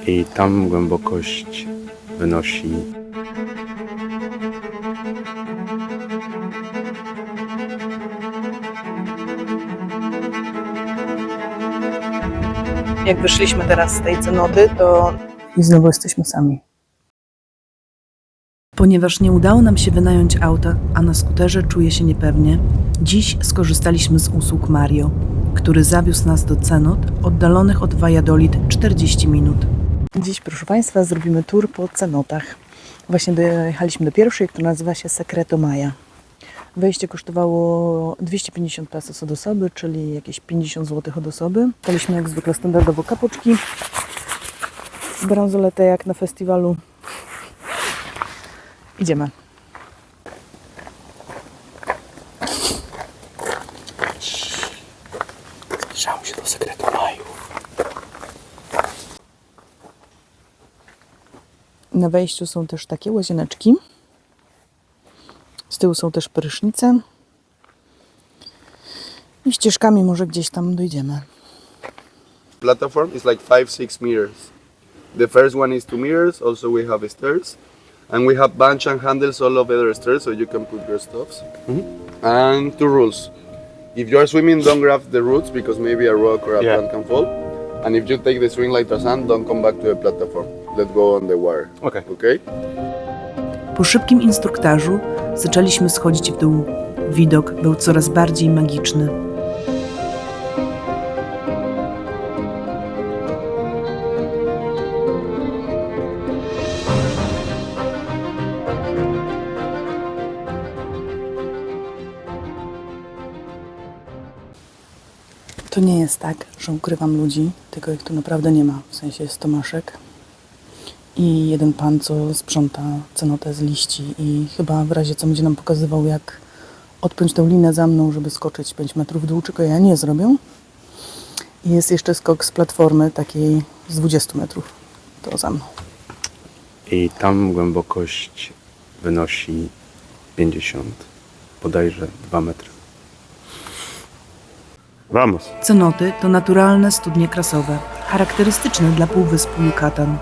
I tam głębokość wynosi Jak wyszliśmy teraz z tej cenoty, to i znowu jesteśmy sami. Ponieważ nie udało nam się wynająć auta, a na skuterze czuję się niepewnie, dziś skorzystaliśmy z usług Mario, który zawiózł nas do cenot oddalonych od Valladolid 40 minut. Dziś, proszę Państwa, zrobimy tour po cenotach. Właśnie dojechaliśmy do pierwszej, która nazywa się Secreto Maya. Wejście kosztowało 250 pesos od osoby, czyli jakieś 50 zł od osoby. Daliśmy jak zwykle standardowo kapuczki, bransoletę jak na festiwalu. Idziemy. Zbliżamy się do Secreto Mayu. Na wejściu są też takie łazieneczki. Z tyłu są też prysznice. I ścieżkami może gdzieś tam dojdziemy. Platform is like 5-6 meters. The first one is 2 meters. Also we have stairs. And we have bench and handles all over the stairs so you can put your stuffs. And 2 rules. If you are swimming, don't grab the roots because maybe a rock or a plant can fall. And if you take the swing like Tarzan, don't come back to the platform. Let's go on the water. Okay? Po szybkim instruktażu zaczęliśmy schodzić w dół. Widok był coraz bardziej magiczny. To nie jest tak, że ukrywam ludzi, tylko ich tu naprawdę nie ma. W sensie jest Tomaszek i jeden pan, co sprząta cenotę z liści i chyba w razie co będzie nam pokazywał, jak odpiąć tę linę za mną, żeby skoczyć 5 metrów w dół, czego ja nie zrobię. I jest jeszcze skok z platformy takiej z 20 metrów. To za mną. i tam głębokość wynosi 50, bodajże 2 metry. Vamos! Cenoty to naturalne studnie krasowe, charakterystyczne dla półwyspu Yucatan.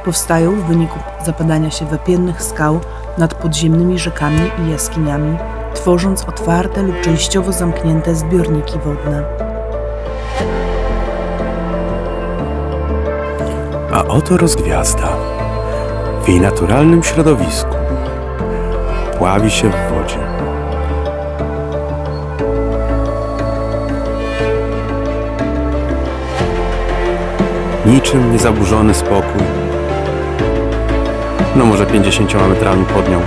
Powstają w wyniku zapadania się wapiennych skał nad podziemnymi rzekami i jaskiniami, tworząc otwarte lub częściowo zamknięte zbiorniki wodne. A oto rozgwiazda. W jej naturalnym środowisku pławi się w wodzie. Niczym niezaburzony spokój. No może 50 metrami pod nią.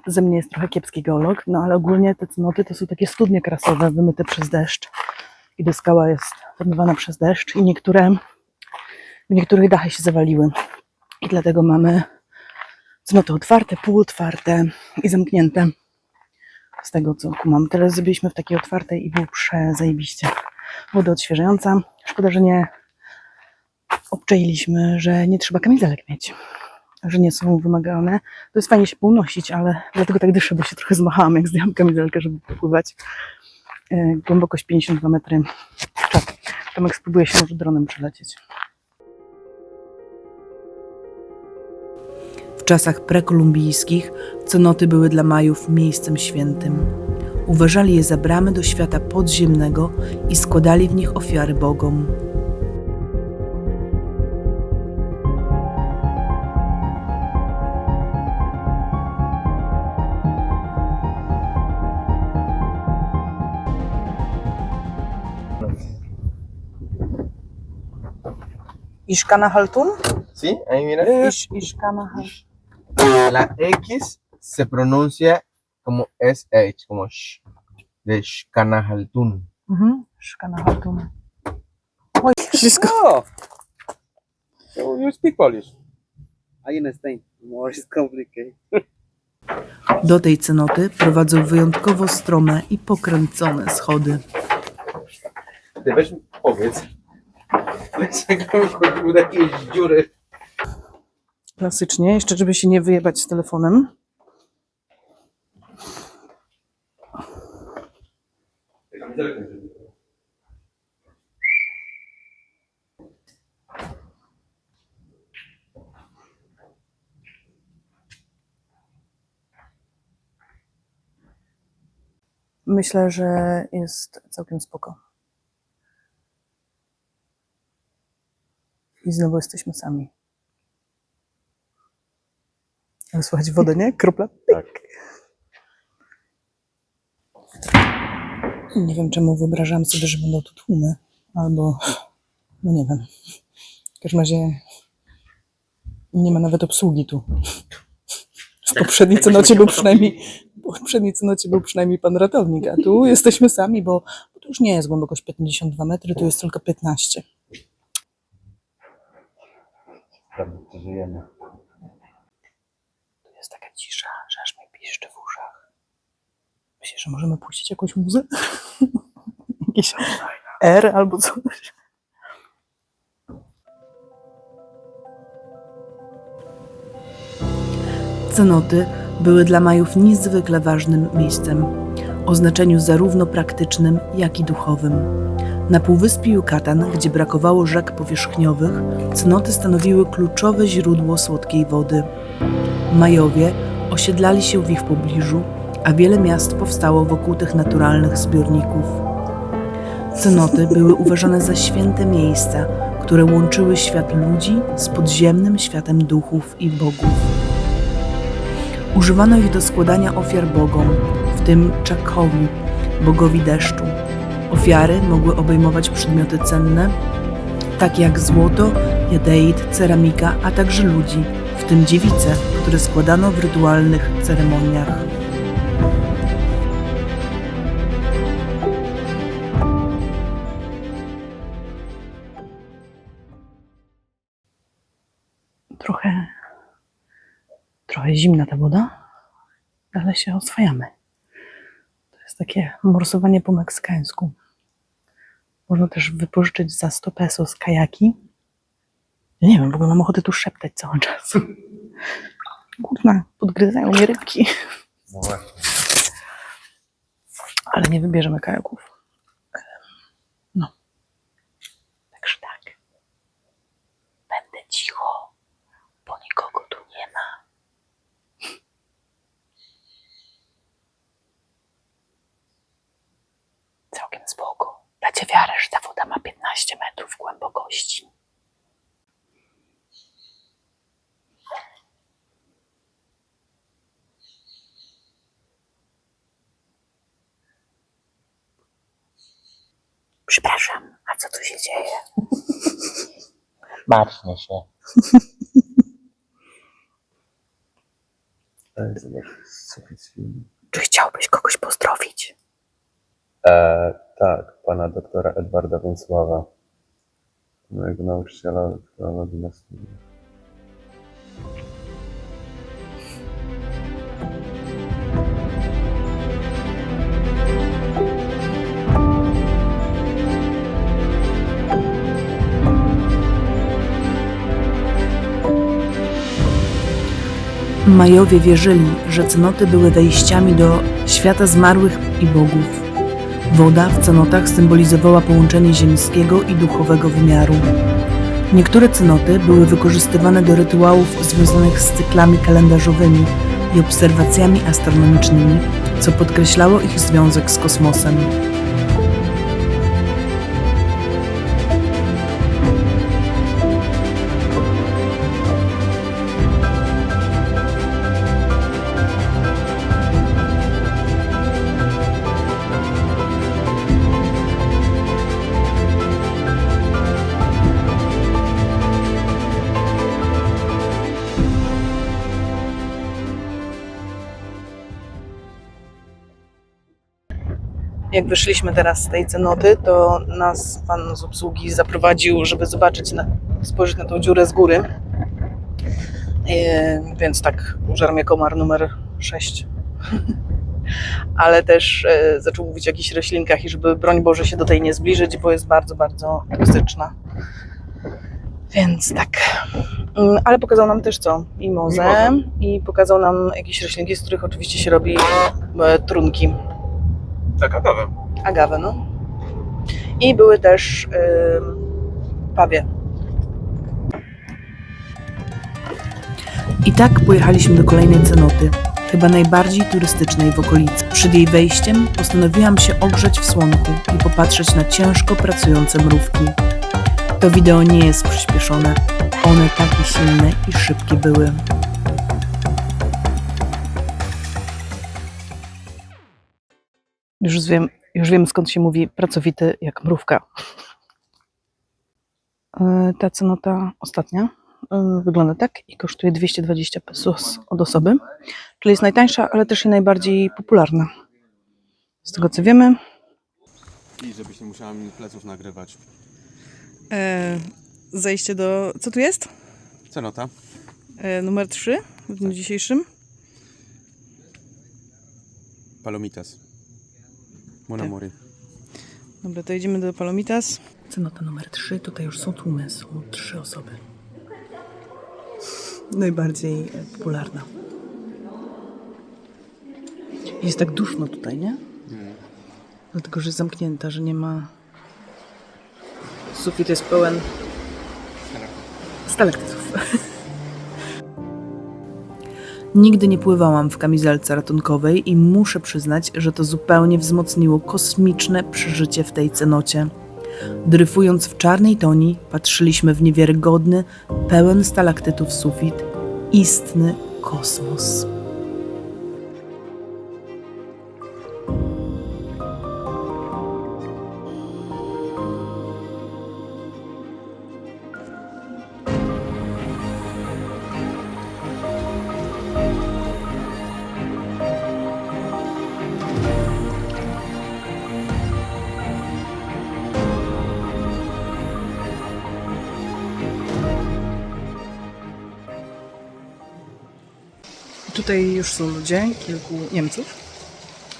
Ze mnie jest trochę kiepski geolog, no ale ogólnie te cenoty to są takie studnie krasowe, wymyte przez deszcz. I skała jest wymywana przez deszcz i w niektórych dachy się zawaliły. I dlatego mamy cenoty otwarte, półotwarte i zamknięte. Z tego co kumam. Teraz zrobiliśmy w takiej otwartej i było przezajebiście. Woda odświeżająca. Szkoda, że nie obczailiśmy, że nie trzeba kamizelek mieć. Że nie są wymagane. To jest fajnie się półnosić, ale dlatego tak dyszę, bo się trochę zmachałam, jak zdjęłam kamizelkę, żeby popływać. Głębokość 52 metry. Czak. Tomek spróbuje się może dronem przelecieć. czasach prekolumbijskich cenoty były dla Majów miejscem świętym. Uważali je za bramy do świata podziemnego i składali w nich ofiary bogom. Iszkana Haltun? ¿Sí? Ahí mira. Iszkana Haltun. La X se pronuncia como SH, como sh, de Shkanahaltun. Iszkana Haltun. Oj, wszystko. Oh, so you speak Polish? I understand. More is complicated. Do tej cenoty prowadzą wyjątkowo strome i pokręcone schody. Ty weź mi powiedz. Dlaczego chodziły takie dziury? Klasycznie, jeszcze żeby się nie wyjebać z telefonem. Myślę, że jest całkiem spoko. I znowu jesteśmy sami. Ale słychać wodę, nie? Kropla. Tak. Nie wiem, czemu wyobrażałam sobie, że będą tu tłumy. Albo, no nie wiem. W każdym razie nie ma nawet obsługi tu. W poprzedniej cenocie był przynajmniej pan ratownik, a tu jesteśmy sami, bo to już nie jest głębokość 52 metry, to jest tylko 15. Żyjemy. Tu jest taka cisza, że aż mi piszczy w uszach. Myślisz, że możemy puścić jakąś muzę? Jakiś R albo coś? Cenoty były dla Majów niezwykle ważnym miejscem, o znaczeniu zarówno praktycznym, jak i duchowym. Na półwyspie Yucatan, gdzie brakowało rzek powierzchniowych, cenoty stanowiły kluczowe źródło słodkiej wody. Majowie osiedlali się w ich pobliżu, a wiele miast powstało wokół tych naturalnych zbiorników. Cenoty były uważane za święte miejsca, które łączyły świat ludzi z podziemnym światem duchów i bogów. Używano ich do składania ofiar bogom, w tym Czakowi, bogowi deszczu. Ofiary mogły obejmować przedmioty cenne, takie jak złoto, jadeit, ceramika, a także ludzi, w tym dziewice, które składano w rytualnych ceremoniach. Trochę zimna ta woda, ale się oswajamy. To jest takie morsowanie po meksykańsku. Można też wypożyczyć za 100 pesos kajaki. Ja nie wiem, w ogóle mam ochotę tu szeptać cały czas. Kurna, podgryzają mnie rybki. No właśnie. Ale nie wybierzemy kajaków. No. Także tak. Będę cicho, bo nikogo tu nie ma. Całkiem spoko. Dacie wiarę, że ta woda ma 15 metrów głębokości. Przepraszam, a co tu się dzieje? Martwię się. Czy chciałbyś kogoś pozdrowić? Tak, pana doktora Edwarda Więcława, mojego nauczyciela filologii na studiach. Majowie wierzyli, że cenoty były wejściami do świata zmarłych i bogów. Woda w cenotach symbolizowała połączenie ziemskiego i duchowego wymiaru. Niektóre cenoty były wykorzystywane do rytuałów związanych z cyklami kalendarzowymi i obserwacjami astronomicznymi, co podkreślało ich związek z kosmosem. Jak wyszliśmy teraz z tej cenoty, to nas pan z obsługi zaprowadził, żeby zobaczyć, spojrzeć na tą dziurę z góry. Więc tak, żarmie komar numer 6. Ale też zaczął mówić o jakichś roślinkach i żeby, broń Boże, się do tej nie zbliżyć, bo jest bardzo, bardzo toksyczna. Więc tak. Ale pokazał nam też co? Mimozę i pokazał nam jakieś roślinki, z których oczywiście się robi trunki. Tak, agawę. Agawę, no. I były też pawie. I tak pojechaliśmy do kolejnej cenoty, chyba najbardziej turystycznej w okolicy. Przed jej wejściem postanowiłam się ogrzeć w słonku i popatrzeć na ciężko pracujące mrówki. To wideo nie jest przyspieszone. One takie silne i szybkie były. Już wiem skąd się mówi pracowity jak mrówka. Ta cenota ostatnia wygląda tak i kosztuje 220 pesos od osoby, czyli jest najtańsza, ale też i najbardziej popularna. Z tego co wiemy. I żebyś nie musiała mi pleców nagrywać. Zejście do... Co tu jest? Cenota. Numer 3 w dniu dzisiejszym. Palomitas. Mon amore. Dobra, to idziemy do Palomitas. Cenota numer 3. Tutaj już są tłumy. Są 3 osoby. Najbardziej popularna. Jest tak duszno tutaj, nie? Dlatego, że jest zamknięta, że nie ma... Sufit jest pełen stalaktytów. Nigdy nie pływałam w kamizelce ratunkowej i muszę przyznać, że to zupełnie wzmocniło kosmiczne przeżycie w tej cenocie. Dryfując w czarnej toni, patrzyliśmy w niewiarygodny, pełen stalaktytów sufit, istny kosmos. Tutaj już są ludzie, kilku Niemców,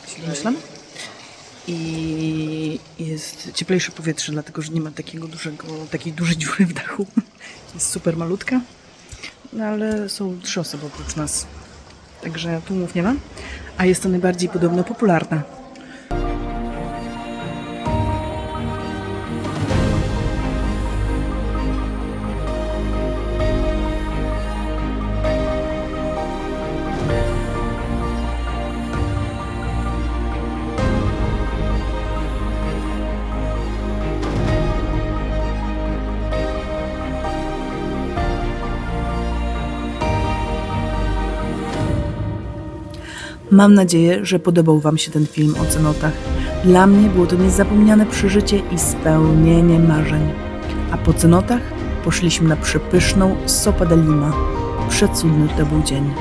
się domyślam. I jest cieplejsze powietrze, dlatego że nie ma takiej dużej dziury w dachu. Jest super malutka, no ale są 3 osoby oprócz nas. Także tłumów nie ma. A jest to najbardziej podobno popularna. Mam nadzieję, że podobał Wam się ten film o cenotach. Dla mnie było to niezapomniane przeżycie i spełnienie marzeń. A po cenotach poszliśmy na przepyszną sopa de lima. Przecudny to był dzień.